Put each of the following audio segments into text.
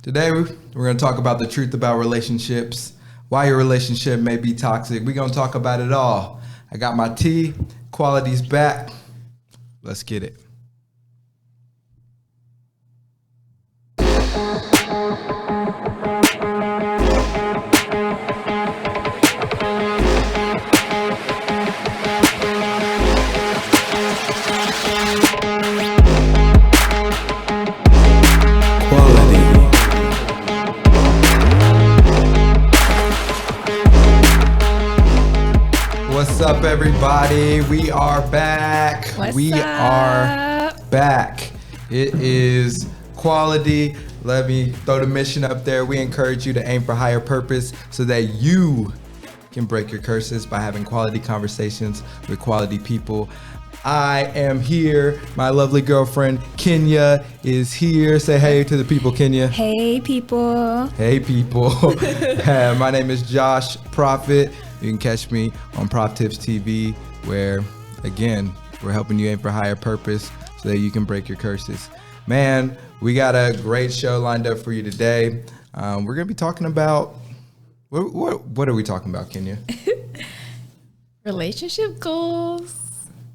Today, we're going to talk about the truth about relationships, why your relationship may be toxic. We're going to talk about it all. I got my tea. Quality's back. Let's get it. What's up, everybody? We are back. What's up? Are back. It is quality. Let me throw the mission up there. We encourage you to aim for higher purpose so that you can break your curses by having quality conversations with quality people. I am here. My lovely girlfriend, Kenya, is here. Say hey to the people, Kenya. Hey, people. Hey, people. My name is Josh Prophet. You can catch me on Prop Tips TV, where, again, we're helping you aim for higher purpose so that you can break your curses. Man, we got a great show lined up for you today. We're going to be talking about, what are we talking about, Kenya? Relationship goals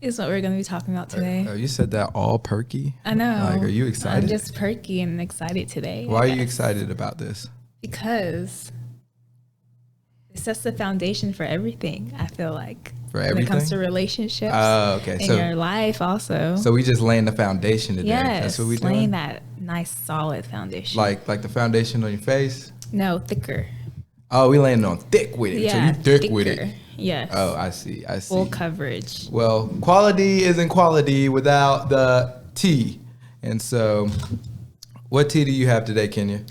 is what we're going to be talking about today. Oh, you said that all perky? I know. Like, are you excited? I'm just perky and excited today. Why are you excited about this? Because it sets the foundation for everything, I feel like. For when everything? it comes to relationships. Oh, okay. In your life also. So we just laying the foundation today. Yes, That's what we doing? laying that nice solid foundation. Like the foundation on your face? No, thicker. Oh, we landing on thick with it. Yeah, So you thick with thicker. it. Yes. Oh, I see. Full coverage. Well, quality isn't quality without the tea. And so, what tea do you have today, Kenya?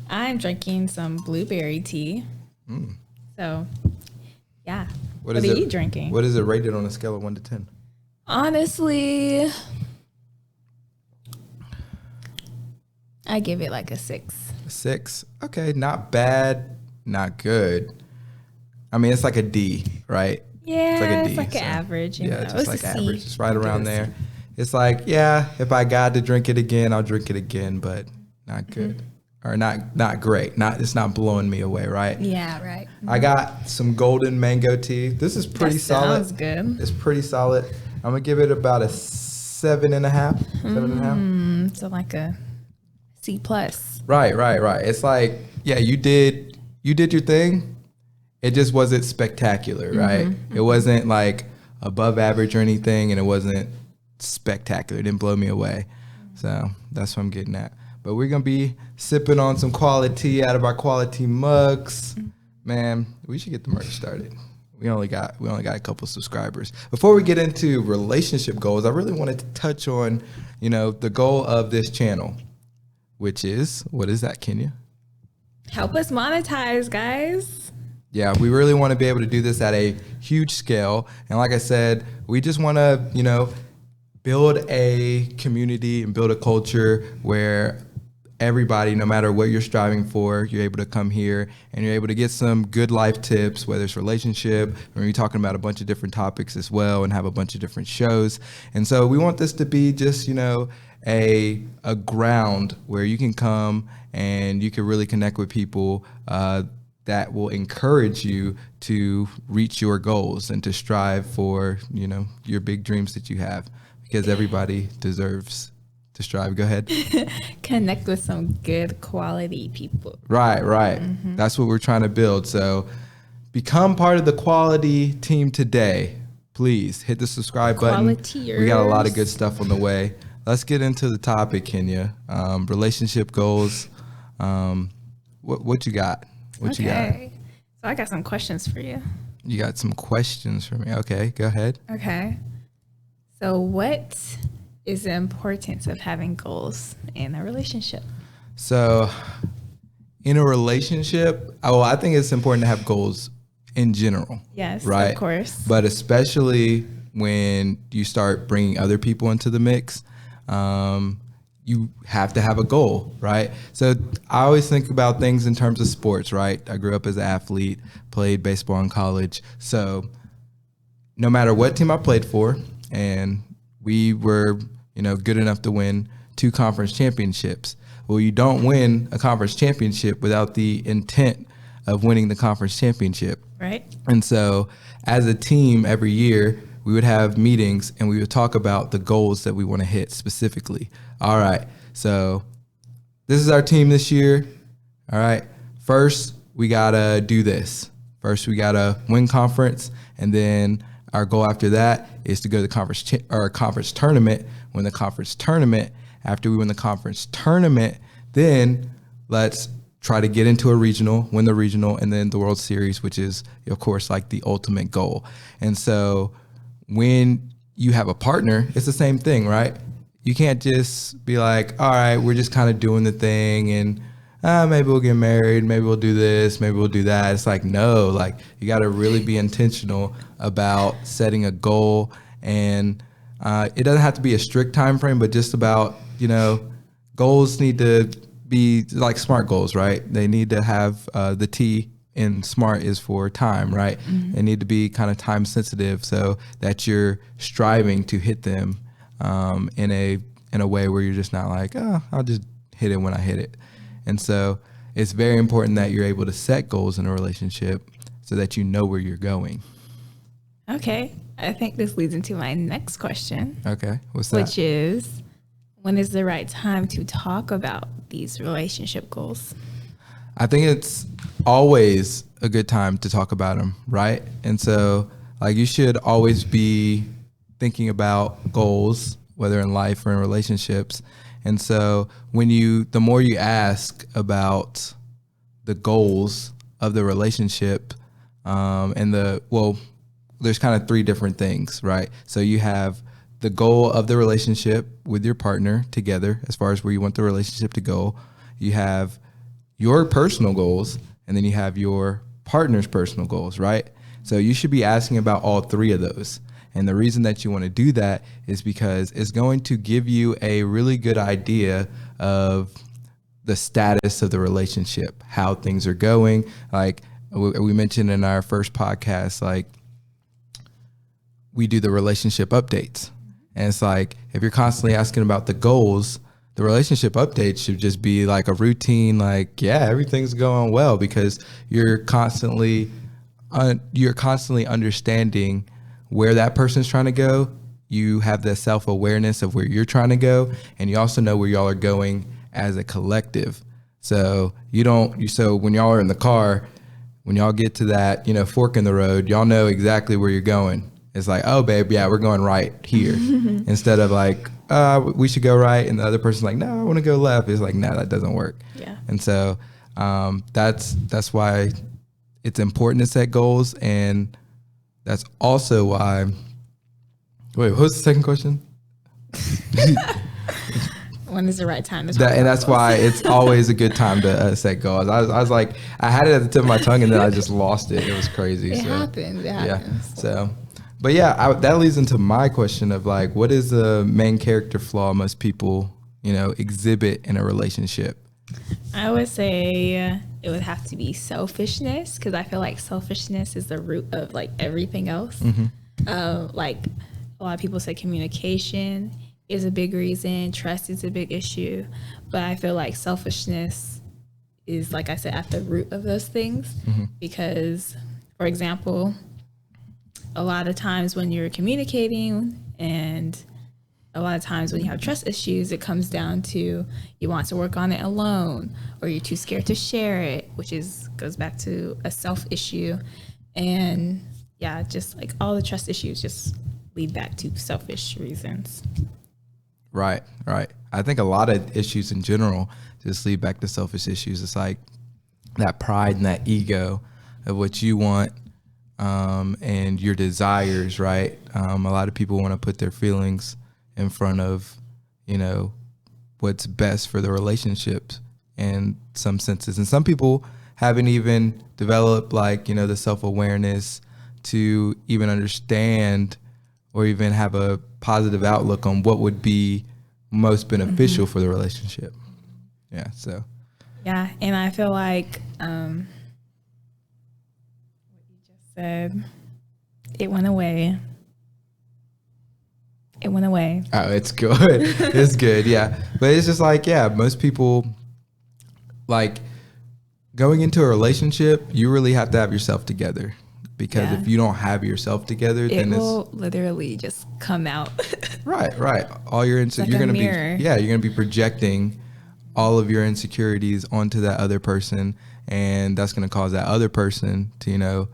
I'm drinking some blueberry tea. So, yeah. What are you drinking? What is it rated on a scale of 1 to 10? Honestly, I give it like a 6. A 6? Okay, not bad, not good. I mean, it's like a D, right? Yeah, it's like an average. You know. Just It's like a average. C. It's right I'll around give it a there. C. It's like, yeah, if I got to drink it again, I'll drink it again, but not good. Or not great. It's not blowing me away, right? Yeah, right. I got some golden mango tea. This is pretty solid. Sounds good. It's pretty solid. I'm gonna give it about a 7.5. 7.5. So like a C+. Right. It's like, yeah, you did your thing. It just wasn't spectacular, right? It wasn't like above average or anything, and it wasn't spectacular. It didn't blow me away. So that's what I'm getting at. But we're gonna be sipping on some quality out of our quality mugs. Man, we should get the merch started. We only got a couple subscribers. Before we get into relationship goals, I really wanted to touch on, the goal of this channel, which is, what is that, Kenya? Help us monetize, guys. Yeah, we really want to be able to do this at a huge scale. And like I said, we just want to, build a community and build a culture where everybody, no matter what you're striving for, you're able to come here and you're able to get some good life tips, whether it's relationship, or you're talking about a bunch of different topics as well and have a bunch of different shows. And so we want this to be just, a ground where you can come and you can really connect with people that will encourage you to reach your goals and to strive for, your big dreams that you have, because everybody deserves to strive. Go ahead. Connect with some good quality people. Right. That's what we're trying to build. So become part of the quality team today. Please hit the subscribe button. We got a lot of good stuff on the way. Let's get into the topic, Kenya. Relationship goals. What you got? What you got? So I got some questions for you. You got some questions for me. Okay, go ahead. Okay. So what is the importance of having goals in a relationship? So in a relationship, I think it's important to have goals in general. Yes, right? Of course. But especially when you start bringing other people into the mix, you have to have a goal, right? So I always think about things in terms of sports, right? I grew up as an athlete, played baseball in college. So no matter what team I played for, and we were, good enough to win 2 conference championships. Well, you don't win a conference championship without the intent of winning the conference championship. Right. And so as a team every year, we would have meetings and we would talk about the goals that we want to hit specifically. All right, so this is our team this year. All right, first we got to do this. First we got to win conference, and then our goal after that is to go to the conference tournament, win the conference tournament. After we win the conference tournament, then let's try to get into a regional, win the regional, and then the World Series, which is, of course, like the ultimate goal. And so when you have a partner, it's the same thing, right? You can't just be like, all right, we're just kind of doing the thing and maybe we'll get married, maybe we'll do this, maybe we'll do that. It's like, no, like you got to really be intentional about setting a goal. And it doesn't have to be a strict time frame, but just about, goals need to be like SMART goals, right? They need to have the T in SMART is for time, right? Mm-hmm. They need to be kind of time sensitive so that you're striving to hit them in a way where you're just not like, oh, I'll just hit it when I hit it. And so it's very important that you're able to set goals in a relationship so that you know where you're going. Okay. I think this leads into my next question. Okay. What's that? Which is, when is the right time to talk about these relationship goals? I think it's always a good time to talk about them, right? And so like you should always be thinking about goals, whether in life or in relationships. And so the more you ask about the goals of the relationship, there's kind of 3 different things, right? So you have the goal of the relationship with your partner together, as far as where you want the relationship to go. You have your personal goals, and then you have your partner's personal goals, right? So you should be asking about all 3 of those. And the reason that you want to do that is because it's going to give you a really good idea of the status of the relationship, how things are going. Like we mentioned in our first podcast, like we do the relationship updates. And it's like, if you're constantly asking about the goals, the relationship update should just be like a routine, like, yeah, everything's going well, because you're constantly understanding where that person's trying to go. You have the self-awareness of where you're trying to go, and you also know where y'all are going as a collective. So so when y'all are in the car, when y'all get to that, fork in the road, y'all know exactly where you're going. It's like, oh, babe, yeah, we're going right here. Instead of like, we should go right. And the other person's like, no, I want to go left. It's like, no, that doesn't work. Yeah. And so that's why it's important to set goals. And that's also why, wait, what was the second question? When is the right time to talk about And that's goals? why it's always a good time to set goals. I was like, I had it at the tip of my tongue and then I just lost it. It was crazy. It happens. Yeah. So, but yeah, that leads into my question of like, what is the main character flaw most people, exhibit in a relationship? I would say it would have to be selfishness, because I feel like selfishness is the root of like everything else. Mm-hmm. Like a lot of people say communication is a big reason, trust is a big issue, but I feel like selfishness is, like I said, at the root of those things. Mm-hmm. Because, for example, a lot of times when you're communicating, and a lot of times when you have trust issues, it comes down to you want to work on it alone, or you're too scared to share it, which goes back to a self issue. And yeah, just like all the trust issues just lead back to selfish reasons. Right. I think a lot of issues in general just lead back to selfish issues. It's like that pride and that ego of what you want, and your desires, right? A lot of people want to put their feelings in front of, what's best for the relationships in some senses. And some people haven't even developed like, the self-awareness to even understand or even have a positive outlook on what would be most beneficial for the relationship. Yeah. So. Yeah. And I feel like, what you just said, it went away. It went away. Oh, it's good. It's good. Yeah. But it's just like, yeah, most people, like, going into a relationship, you really have to have yourself together, because if you don't have yourself together, it then will literally just come out. right. All your like you're a gonna mirror. be you're gonna be projecting all of your insecurities onto that other person, and that's gonna cause that other person to Feel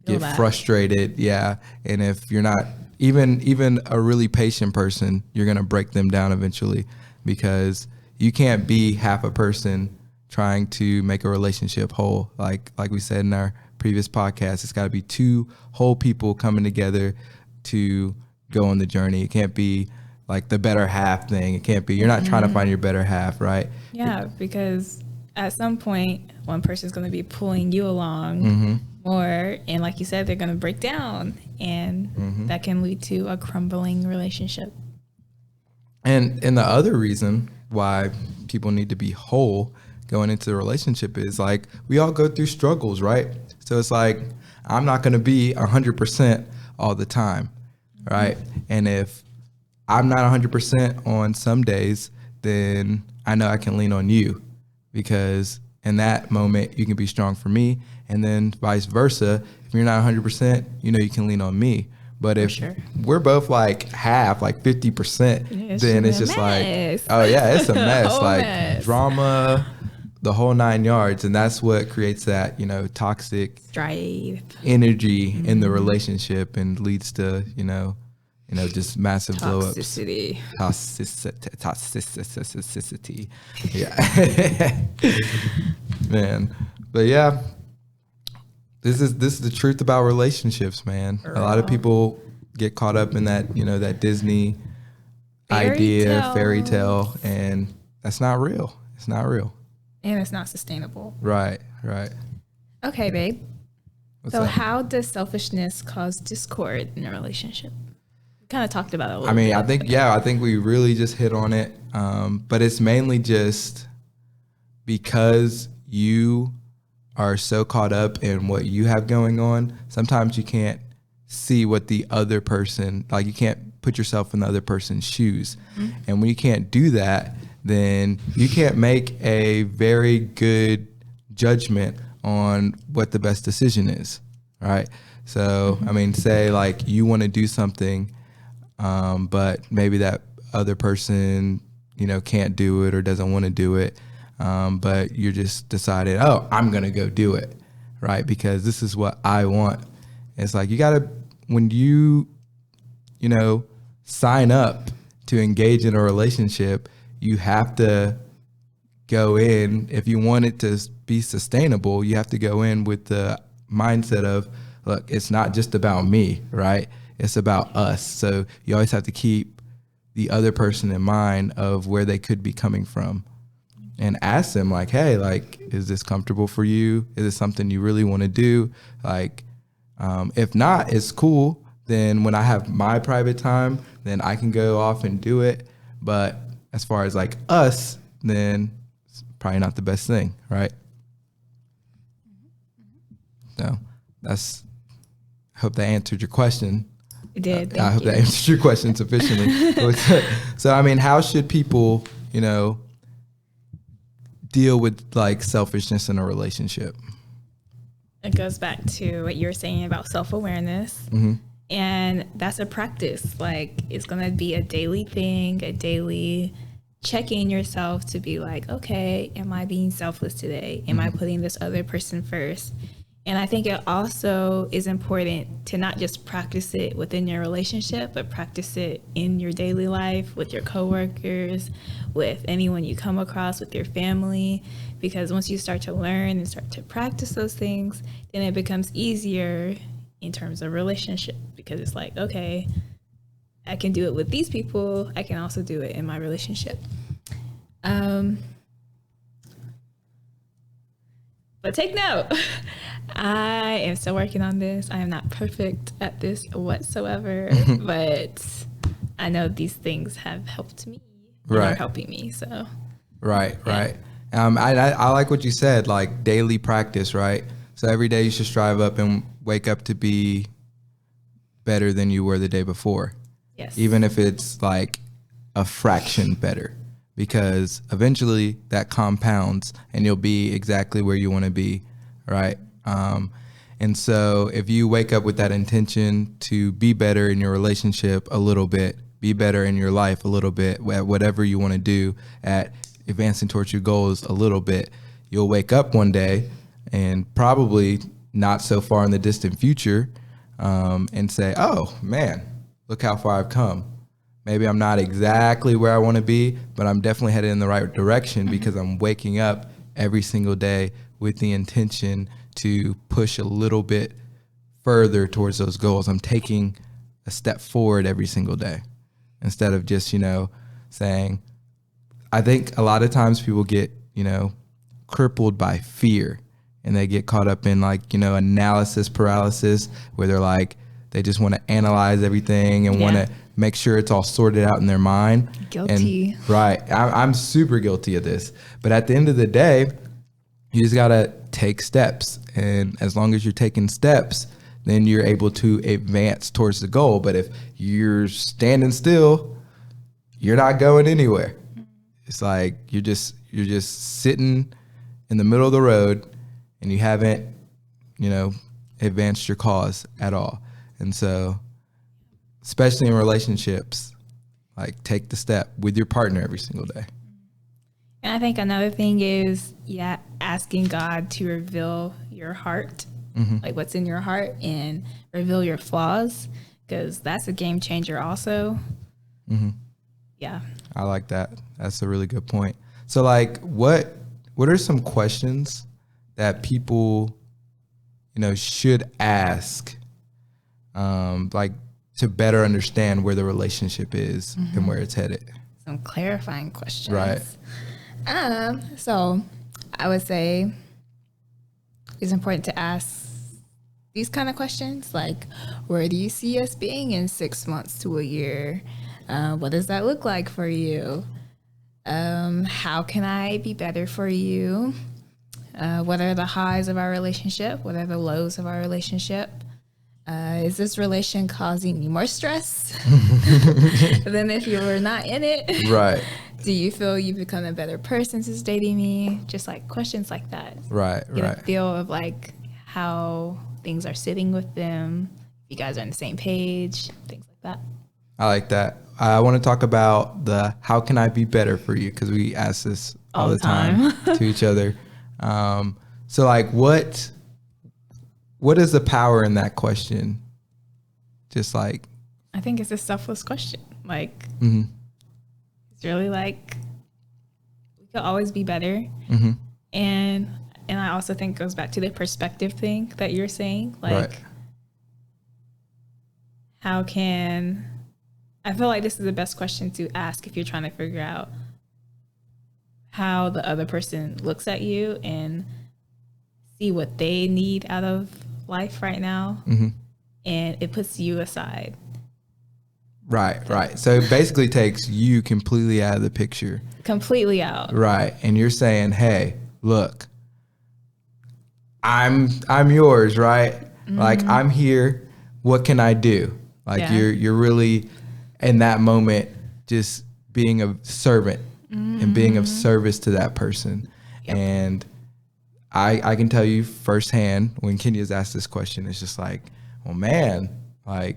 get that. frustrated. Yeah, and if you're not even a really patient person, you're gonna break them down eventually, because you can't be half a person trying to make a relationship whole. Like we said in our previous podcast, it's got to be two whole people coming together to go on the journey. It can't be like the better half thing. It can't be, you're not trying to find your better half, right? Yeah, because at some point, one person's going to be pulling you along more. And like you said, they're going to break down. And that can lead to a crumbling relationship. And the other reason why people need to be whole going into the relationship is, like, we all go through struggles, right? So it's like, I'm not going to be 100% all the time, right? And if I'm not 100% on some days, then I know I can lean on you, because in that moment you can be strong for me, and then vice versa. If you're not 100%, you can lean on me. But if we're both like half, like 50%, then it's just like, oh yeah, it's a mess. Like mess. Drama, the whole 9 yards. And that's what creates that, toxic Strife, energy in the relationship, and leads to, just massive blow ups. toxicity. Toxicity. Yeah. Man. But yeah. This is the truth about relationships, man. A lot of people get caught up in that, that Disney fairy tale, and that's not real. It's not real. And it's not sustainable. Right. Okay, babe. What's So up? how does selfishness cause discord in a relationship? We kind of talked about it a little I mean, bit. I think we really just hit on it. But it's mainly just because you are so caught up in what you have going on. Sometimes you can't see what the other person, like, you can't put yourself in the other person's shoes. And when you can't do that, then you can't make a very good judgment on what the best decision is, right? So, I mean, say like you want to do something, but maybe that other person, can't do it or doesn't want to do it. But you're just decided, oh, I'm going to go do it, right? Because this is what I want. It's like, you got to, when you sign up to engage in a relationship, you have to go in, if you want it to be sustainable, you have to go in with the mindset of, look, it's not just about me, right? It's about us. So you always have to keep the other person in mind of where they could be coming from, and ask them, like, hey, like, is this comfortable for you? Is it something you really want to do? Like, if not, it's cool. Then when I have my private time, then I can go off and do it. But as far as like us, then it's probably not the best thing, right? So I hope that answered your question. It did. I hope that answered your question sufficiently. So, I mean, how should people, deal with like selfishness in a relationship? It goes back to what you were saying about self-awareness. And that's a practice. Like, it's going to be a daily thing, a daily checking yourself to be like, okay, am I being selfless today? Am I putting this other person first? And I think it also is important to not just practice it within your relationship, but practice it in your daily life with your coworkers, with anyone you come across, with your family. Because once you start to learn and start to practice those things, then it becomes easier in terms of relationship, because it's like, okay, I can do it with these people. I can also do it in my relationship. But take note. I am still working on this. I am not perfect at this whatsoever, but I know these things have helped me. And are helping me. So. Right. I like what you said, like daily practice, right? So every day you should strive up and wake up to be better than you were the day before. Yes. Even if it's like a fraction better, because eventually that compounds and you'll be exactly where you want to be, right? And so if you wake up with that intention to be better in your relationship a little bit, be better in your life a little bit, at whatever you want to do, at advancing towards your goals a little bit, you'll wake up one day and probably not so far in the distant future and say, oh man, look how far I've come. Maybe I'm not exactly where I want to be, but I'm definitely headed in the right direction because I'm waking up every single day with the intention to push a little bit further towards those goals. I'm taking a step forward every single day instead of just, saying, I think a lot of times people get, crippled by fear, and they get caught up in analysis paralysis, where they're like, they just want to analyze everything and want to make sure it's all sorted out in their mind. Guilty. And, right. I'm super guilty of this. But at the end of the day, you just got to take steps. And as long as you're taking steps, then you're able to advance towards the goal. But if you're standing still, you're not going anywhere. It's like you're just sitting in the middle of the road and you haven't, advanced your cause at all. And so, especially in relationships, like take the step with your partner every single day. And I think another thing is, asking God to reveal your heart, like what's in your heart, and reveal your flaws, because that's a game changer also. Yeah. I like that. That's a really good point. So like, what are some questions that people, should ask, like to better understand where the relationship is and where it's headed? Some clarifying questions. Right. So I would say it's important to ask these kind of questions, like, where do you see us being in 6 months to a year? What does that look like for you? How can I be better for you? What are the highs of our relationship? What are the lows of our relationship? Is this relation causing you more stress than if you were not in it? Right. Do you feel you've become a better person since dating me? Just like questions like that. Right. Get a feel of like how things are sitting with them. If you guys are on the same page, things like that. I like that. I want to talk about the how can I be better for you, because we ask this all the time to each other. So like what is the power in that question? Just like, I think it's a selfless question. Like, it's really like, we could always be better. And I also think it goes back to the perspective thing that you're saying. Like, how can, I feel like this is the best question to ask if you're trying to figure out how the other person looks at you and see what they need out of life right now. And it puts you aside. Right. So it basically takes you completely out of the picture. Completely out. Right. And you're saying, hey, look, I'm yours, right? Like, I'm here. What can I do? Like, you're really in that moment just being a servant and being of service to that person. And I can tell you firsthand, when Kenya's asked this question, it's just like, well, man, like,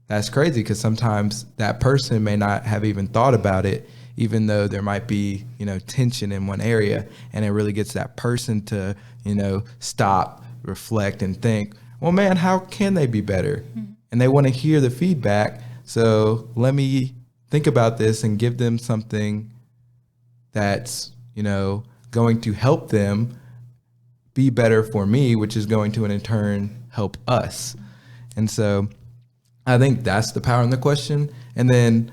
that's crazy, because sometimes that person may not have even thought about it, even though there might be, tension in one area, and it really gets that person to, stop, reflect, and think, well, man, how can they be better? And they want to hear the feedback. So let me think about this and give them something that's, going to help them be better for me, which is going to in turn help us. And so I think that's the power in the question. And then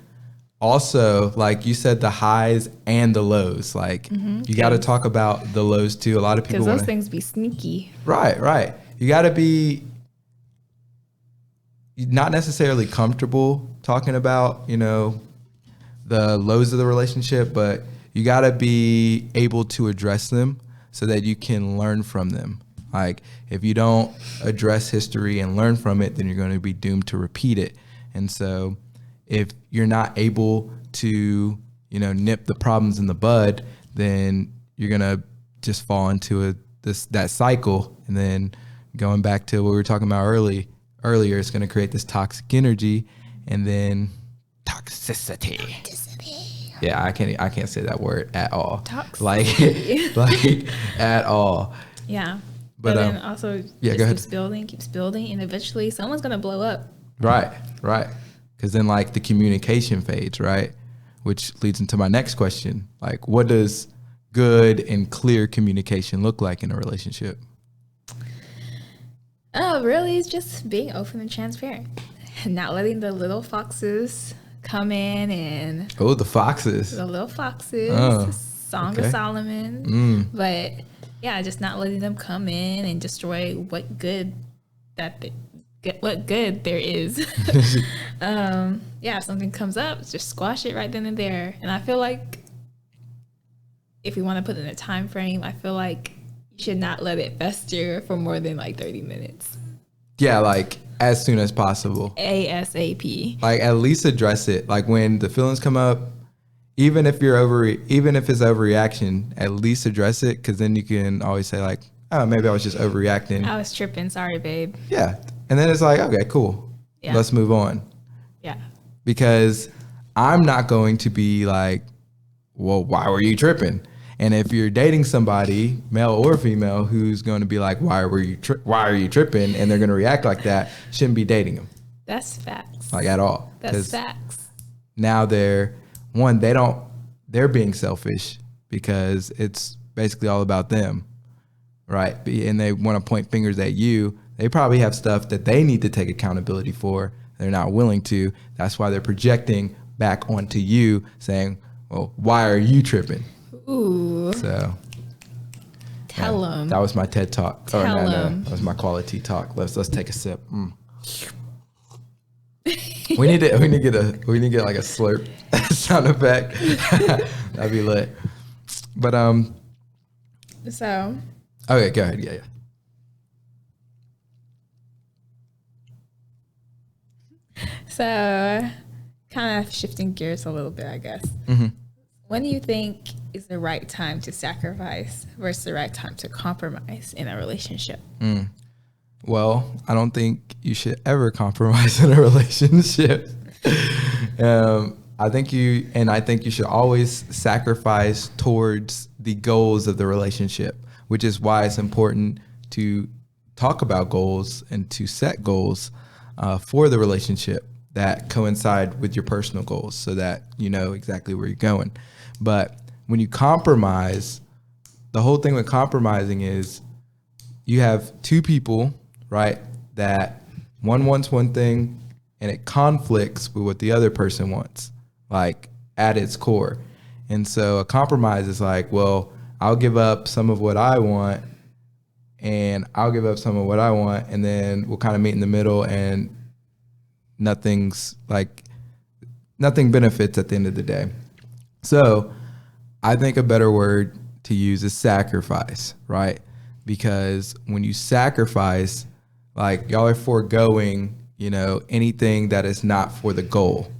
also, like you said, the highs and the lows, like you got to talk about the lows too. A lot of people, because those things be sneaky. Right. You got to be not necessarily comfortable talking about, the lows of the relationship, but you got to be able to address them so that you can learn from them. Like, if you don't address history and learn from it, then you're going to be doomed to repeat it. And so if you're not able to, nip the problems in the bud, then you're going to just fall into that cycle. And then going back to what we were talking about earlier, it's going to create this toxic energy, and then toxicity. Yeah, I can't say that word at all. Toxicity. like at all. Yeah. But then also go ahead. keeps building, and eventually someone's going to blow up. Right. Because then like the communication fades, right? Which leads into my next question. Like, what does good and clear communication look like in a relationship? Oh, really? It's just being open and transparent. Not letting the little foxes come in and... Oh, the foxes. The little foxes. Oh, Song of Solomon. But yeah, just not letting them come in and destroy what good there is. If something comes up, just squash it right then and there. And I feel like if we want to put in a time frame, I feel like you should not let it fester for more than like 30 minutes. Yeah, like as soon as possible. ASAP. Like at least address it. Like when the feelings come up, even if it's overreaction, at least address it, because then you can always say like, oh, maybe I was just overreacting. I was tripping. Sorry, babe. Yeah. And then it's like, okay, cool. Yeah. Let's move on. Yeah. Because I'm not going to be like, well, why were you tripping? And if you're dating somebody, male or female, who's going to be like, why are you tripping? And they're going to react like that, shouldn't be dating them. That's facts. Like at all. That's facts. Now they're being selfish because it's basically all about them. Right. And they want to point fingers at you. They probably have stuff that they need to take accountability for. They're not willing to. That's why they're projecting back onto you saying, well, why are you tripping? Ooh. So tell them. That was my TED talk. Tell them. That was my quality talk. Let's take a sip. We need to get like a slurp sound effect. That'd be lit. But So. Okay, go ahead. Yeah. So, kind of shifting gears a little bit, I guess. Mm-hmm. When do you think is the right time to sacrifice versus the right time to compromise in a relationship? Well, I don't think you should ever compromise in a relationship. I think you should always sacrifice towards the goals of the relationship, which is why it's important to talk about goals and to set goals for the relationship that coincide with your personal goals so that you know exactly where you're going. But when you compromise, the whole thing with compromising is you have two people, right, that one wants one thing and it conflicts with what the other person wants, like at its core. And so a compromise is like, well, I'll give up some of what I want and I'll give up some of what I want, and then we'll kind of meet in the middle, and nothing benefits at the end of the day. So I think a better word to use is sacrifice, right? Because when you sacrifice, like y'all are foregoing, anything that is not for the goal,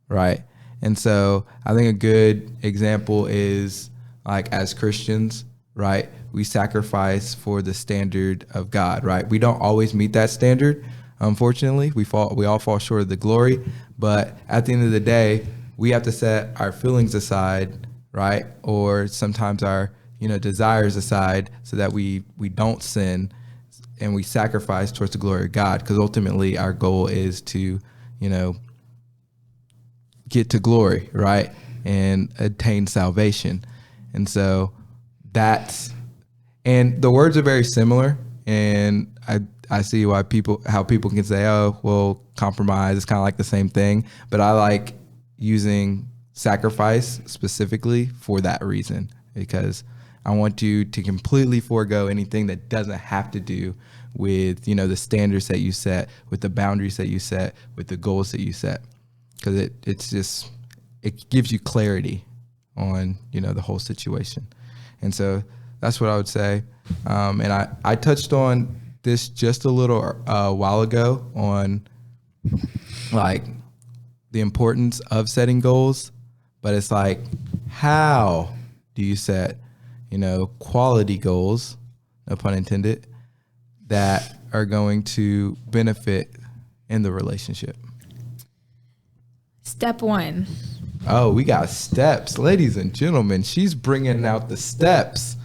right? And so I think a good example is like as Christians, right? We sacrifice for the standard of God, right? We don't always meet that standard. Unfortunately, we all fall short of the glory, but at the end of the day, we have to set our feelings aside, right? Or sometimes our, desires aside so that we don't sin, and we sacrifice towards the glory of God, because ultimately our goal is to, get to glory, right? And attain salvation. And so and the words are very similar, and I see how people can say, oh, well, compromise is kind of like the same thing, but I like using sacrifice specifically for that reason, because I want you to completely forego anything that doesn't have to do with, the standards that you set, with the boundaries that you set, with the goals that you set, because it gives you clarity on, the whole situation. And so that's what I would say. And I touched on this just a little while ago on like the importance of setting goals, but it's like, how do you set, quality goals, no pun intended, that are going to benefit in the relationship? Step 1. Oh, we got steps. Ladies and gentlemen, she's bringing out the steps.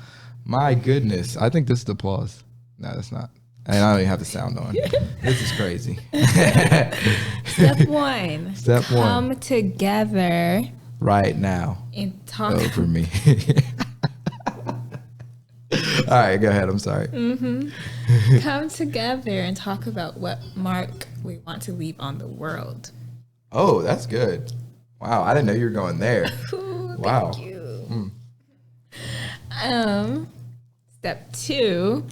My goodness. I think this is the applause. No, that's not. And I don't even have the sound on. This is crazy. Step 1. Step 1. Come together. Right now. And talk. Over me. All right, go ahead. I'm sorry. Come together and talk about what mark we want to leave on the world. Oh, that's good. Wow, I didn't know you were going there. Ooh, Wow. Thank you. Step 2,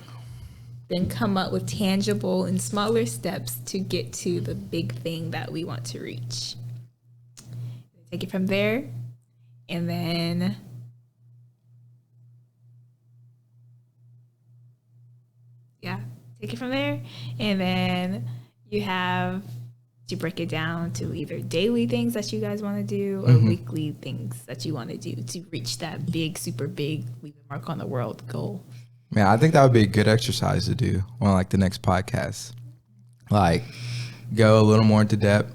then come up with tangible and smaller steps to get to the big thing that we want to reach. Take it from there, and then take it from there, and then you have to break it down to either daily things that you guys want to do or weekly things that you want to do to reach that big, super big leave a mark on the world goal. Man, I think that would be a good exercise to do on like the next podcast. Like go a little more into depth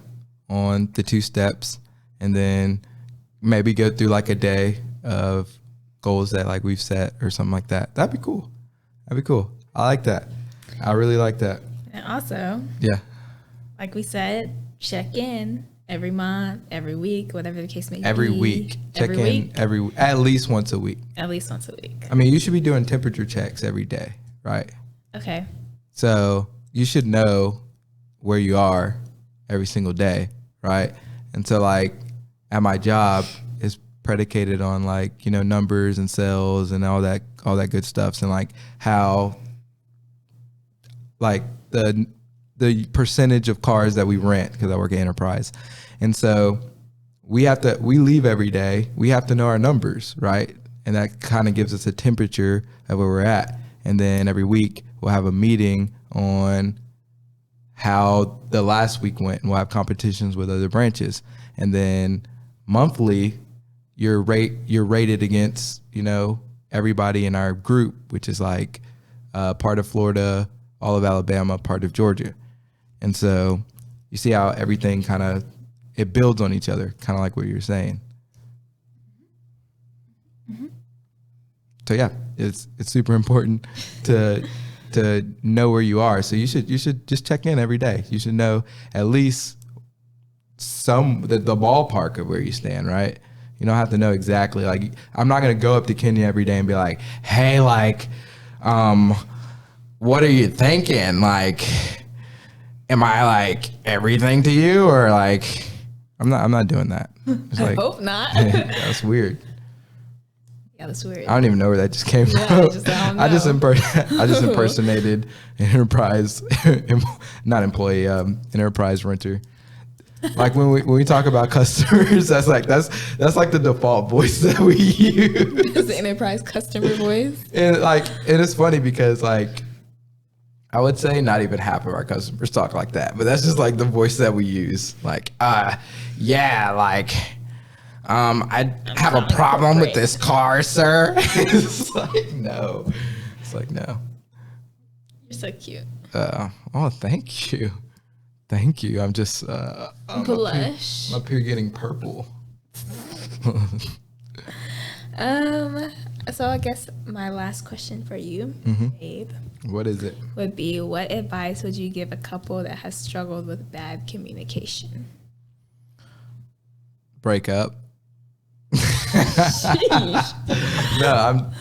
on the 2 steps, and then maybe go through like a day of goals that like we've set or something like that. That'd be cool. I like that. I really like that. And also, yeah, like we said, check in every month, every week, whatever the case may be. Every week. Check in at least once a week. At least once a week. I mean, you should be doing temperature checks every day, right? Okay. So you should know where you are every single day, right? And so like at my job is predicated on like, numbers and sales and all that good stuff. And like how like the percentage of cars that we rent, because I work at Enterprise. And so we leave every day. We have to know our numbers, right? And that kind of gives us a temperature of where we're at. And then every week we'll have a meeting on how the last week went, and we'll have competitions with other branches. And then monthly you're rated against, everybody in our group, which is like part of Florida, all of Alabama, part of Georgia. And so you see how everything it builds on each other, kind of like what you were saying. So yeah, it's super important to know where you are. So you should just check in every day. You should know at least the ballpark of where you stand, right? You don't have to know exactly. Like, I'm not gonna go up to Kenya every day and be like, hey, like, what are you thinking? Like, am I like everything to you, or like I'm not doing that. It's I like, hope not. That's weird. Yeah, that's weird. I don't even know where that just came from. I just impersonated Enterprise, not employee, Enterprise renter. Like when we talk about customers, that's like the default voice that we use. It's the Enterprise customer voice. And it's funny because like I would say not even half of our customers talk like that, but that's just like the voice that we use. Like, yeah, like, I have a problem with this car, sir. It's like no. You're so cute. Oh, thank you. I'm just Blush. I'm up here getting purple. So I guess my last question for you, Abe. What is it? Would be, what advice would you give a couple that has struggled with bad communication? Break up. Sheesh. No,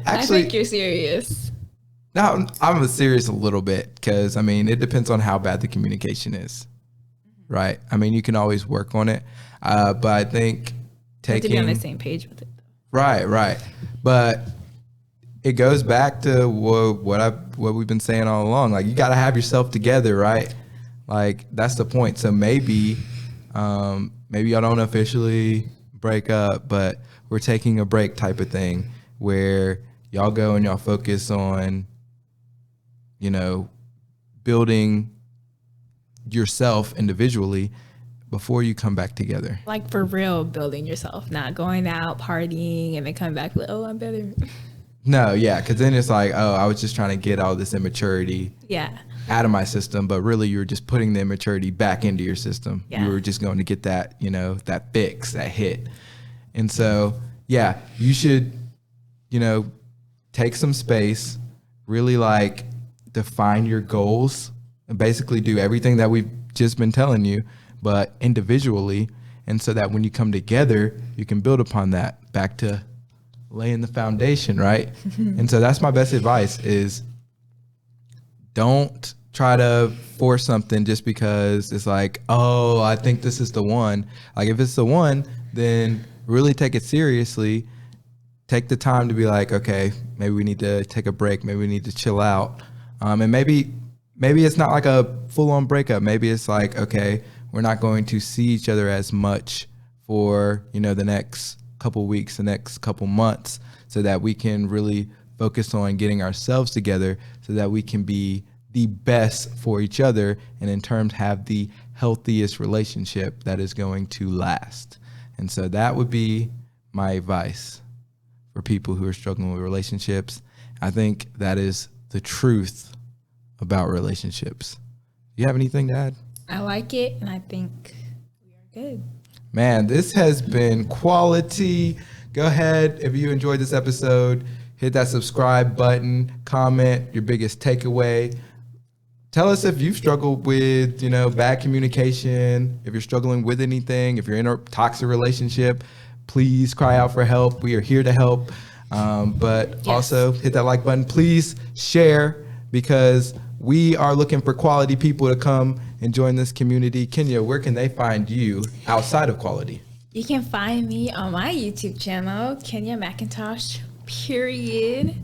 actually, I think you're serious. No, I'm serious a little bit, because I mean, it depends on how bad the communication is, right? I mean, you can always work on it, but I think To be on the same page with it. Right. But it goes back to what we've been saying all along. Like, you got to have yourself together, right? Like, that's the point. So maybe y'all don't officially break up, but we're taking a break type of thing where y'all go and y'all focus on, building yourself individually before you come back together. Like for real, building yourself, not going out partying and then come back with, oh, I'm better. No, yeah, because then it's like, oh, I was just trying to get all this immaturity out of my system, but really you were just putting the immaturity back into your system. Yeah. You were just going to get that, you know, that fix, that hit. And so, yeah, you should, you know, take some space, really like define your goals and basically do everything that we've just been telling you, but individually. And so that when you come together, you can build upon that, back to laying the foundation, right? And so that's my best advice is don't try to force something just because it's like, oh, I think this is the one. Like if it's the one, then really take it seriously. Take the time to be like, okay, maybe we need to take a break. Maybe we need to chill out. And maybe it's not like a full-on breakup. Maybe it's like, okay, we're not going to see each other as much for, you know, the next couple weeks, the next couple months, so that we can really focus on getting ourselves together so that we can be the best for each other and in terms have the healthiest relationship that is going to last. And so that would be my advice for people who are struggling with relationships. I think that is the truth about relationships. You have anything to add? I like it, and I think we are good. Man, this has been quality. Go ahead, if you enjoyed this episode, hit that subscribe button, comment your biggest takeaway. Tell us if you've struggled with, you know, bad communication, if you're struggling with anything, if you're in a toxic relationship, please cry out for help. We are here to help. But also hit that like button. Please share, because we are looking for quality people to come and join this community. Kenya, where can they find you outside of quality? You can find me on my YouTube channel, Kenya McIntosh, period.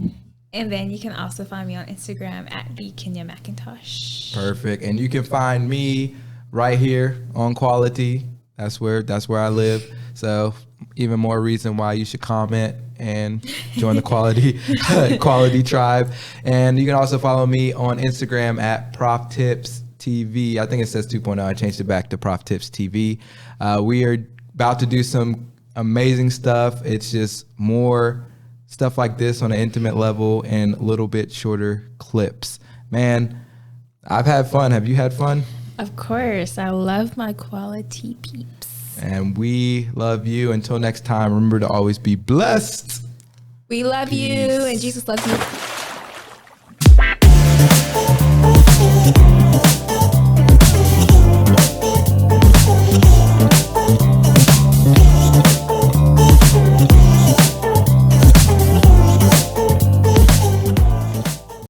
And then you can also find me on Instagram at the Kenya McIntosh. Perfect. And you can find me right here on Quality. That's where I live. So even more reason why you should comment and join the quality tribe. And you can also follow me on Instagram at Prof Tips TV. I think it says 2.0. I changed it back to Prof Tips TV. We are about to do some amazing stuff. It's just more stuff like this on an intimate level and a little bit shorter clips. Man, I've had fun. Have you had fun? Of course. I love my quality peeps. And we love you. Until next time, remember to always be blessed. We love Peace. you, and Jesus loves you.